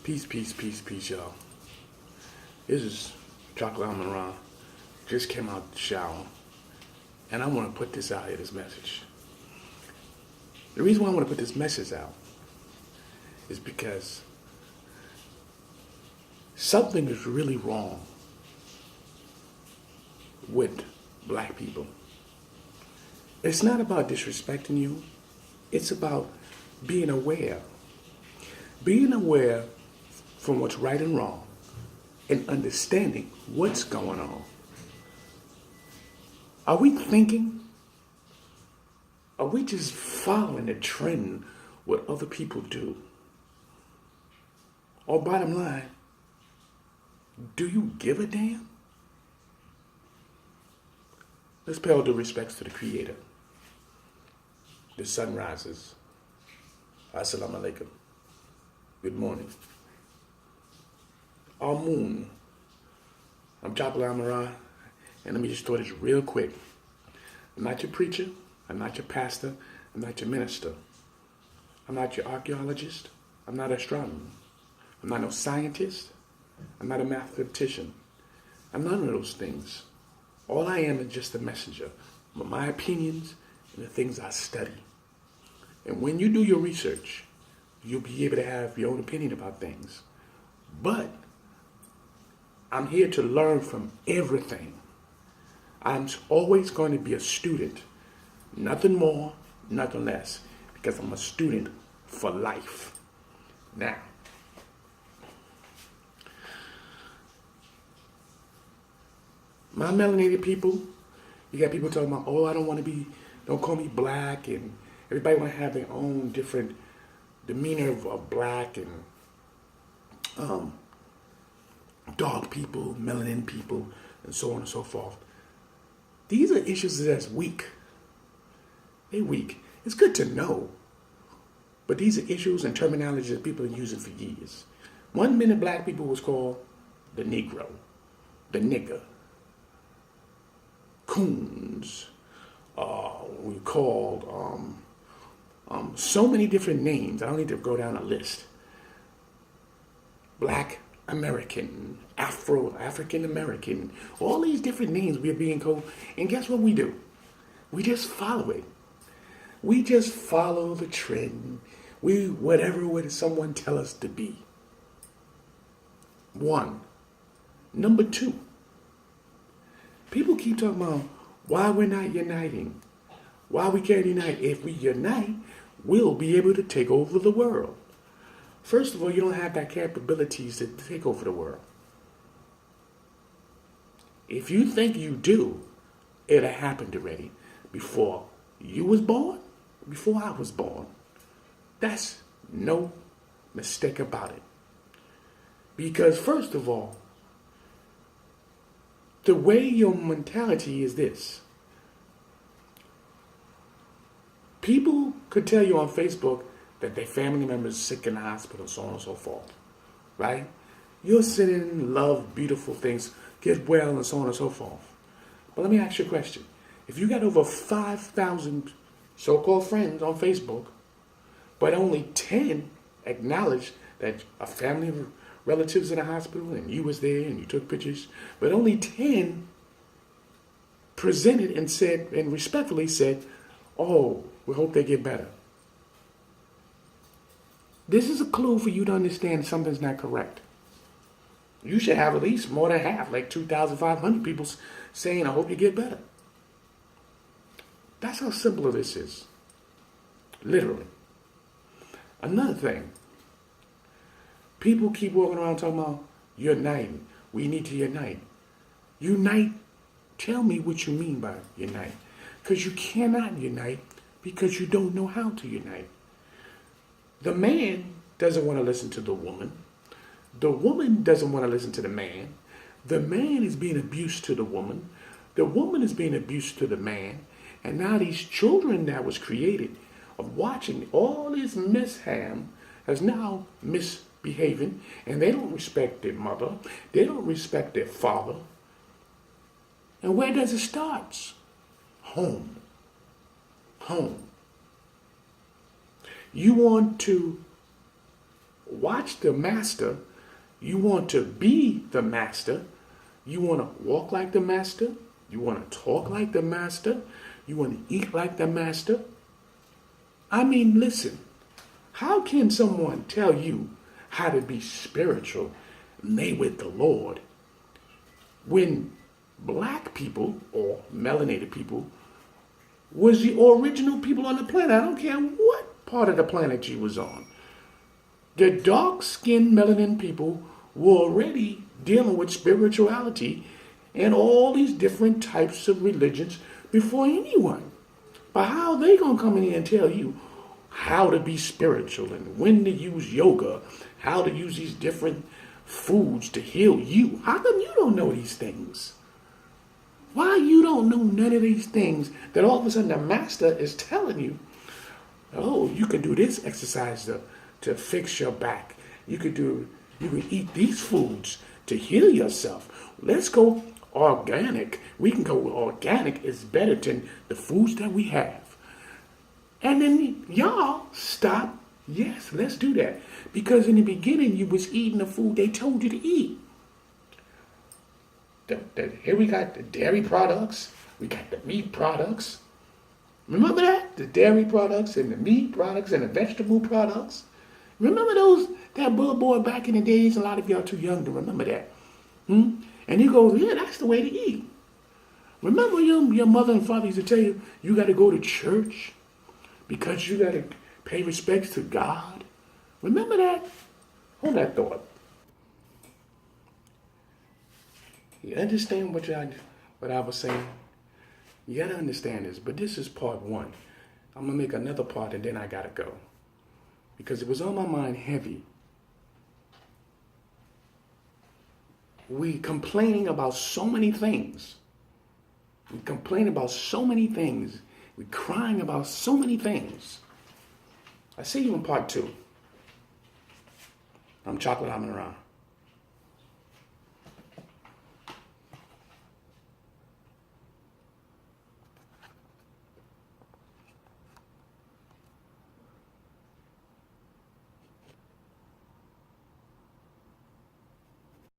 Peace, peace, peace, peace, y'all. This is Chocolate Amun Ra. Just came out the shower. And I want to put this out here, this message. The reason why I want to put this message out is because something is really wrong with black people. It's not about disrespecting you. It's about being aware. Being aware from what's right and wrong and understanding what's going on. Are we thinking? Are we just following the trend what other people do? Or bottom line, do you give a damn? Let's pay all due respects to the Creator. The sun rises. Assalamu alaikum. Good morning. Amun. I'm Chocolate Amun Ra, and let me just throw this real quick. I'm not your preacher. I'm not your pastor. I'm not your minister. I'm not your archaeologist. I'm not an astronomer. I'm not no scientist. I'm not a mathematician. I'm none of those things. All I am is just a messenger of my opinions and the things I study. And when you do your research, you'll be able to have your own opinion about things. But I'm here to learn from everything. I'm always going to be a student. Nothing more, nothing less. Because I'm a student for life. Now, my melanated people, you got people talking about, oh, I don't want to be, don't call me black, and everybody want to have their own different demeanor of black and dark people, melanin people, and so on and so forth. These are issues that's weak. They're weak. It's good to know, but these are issues and terminologies that people are using for years. 1 minute black people was called the Negro, the nigger, coons. We called so many different names. I don't need to go down a list. Black American, African American, all these different names we are being called. And guess what we do? We just follow it. We just follow the trend. Whatever would someone tell us to be. One. Number two. People keep talking about why we're not uniting. Why we can't unite. If we unite, we'll be able to take over the world. First of all, you don't have that capabilities to take over the world. If you think you do, it happened already. Before you was born, before I was born. That's no mistake about it. Because first of all, the way your mentality is this. People could tell you on Facebook that their family members are sick in the hospital, so on and so forth. Right? You're sitting, love, beautiful things, get well, and so on and so forth. But let me ask you a question. If you got over 5,000 so-called friends on Facebook, but only 10 acknowledge that a family relatives in the hospital and you was there and you took pictures, but only 10 presented and said, and respectfully said, oh, we hope they get better. This is a clue for you to understand something's not correct. You should have at least more than half, like 2,500 people saying, I hope you get better. That's how simple this is. Literally. Another thing. People keep walking around talking about uniting. We need to unite. Unite. Tell me what you mean by unite. Because you cannot unite because you don't know how to unite. The man doesn't want to listen to the woman. The woman doesn't want to listen to the man. The man is being abused to the woman. The woman is being abused to the man. And now these children that was created of watching all this mishap has now misbehaving, and they don't respect their mother. They don't respect their father. And where does it start? Home. Home. You want to watch the master. You want to be the master. You want to walk like the master. You want to talk like the master. You want to eat like the master. I mean, listen, how can someone tell you how to be spiritual, lay with the Lord, when black people or melanated people was the original people on the planet? I don't care what part of the planet you was on. The dark-skinned melanin people were already dealing with spirituality and all these different types of religions before anyone. But how are they going to come in here and tell you how to be spiritual and when to use yoga, how to use these different foods to heal you? How come you don't know these things? Why you don't know none of these things that all of a sudden the master is telling you, oh, you can do this exercise to fix your back. You can eat these foods to heal yourself. Let's go organic. We can go organic is better than the foods that we have. And then y'all stop. Yes, let's do that. Because in the beginning you was eating the food they told you to eat. Here we got the dairy products. We got the meat products. Remember that? The dairy products and the meat products and the vegetable products. Remember that little boy back in the days? A lot of y'all too young to remember that. And he goes, yeah, that's the way to eat. Remember your mother and father used to tell you, you got to go to church because you got to pay respects to God. Remember that? Hold that thought. You understand what I was saying? You got to understand this, but this is part one. I'm going to make another part and then I got to go. Because it was on my mind heavy. We complaining about so many things. We complain about so many things. We crying about so many things. I see you in part two. I'm Chocolate Amun Ra.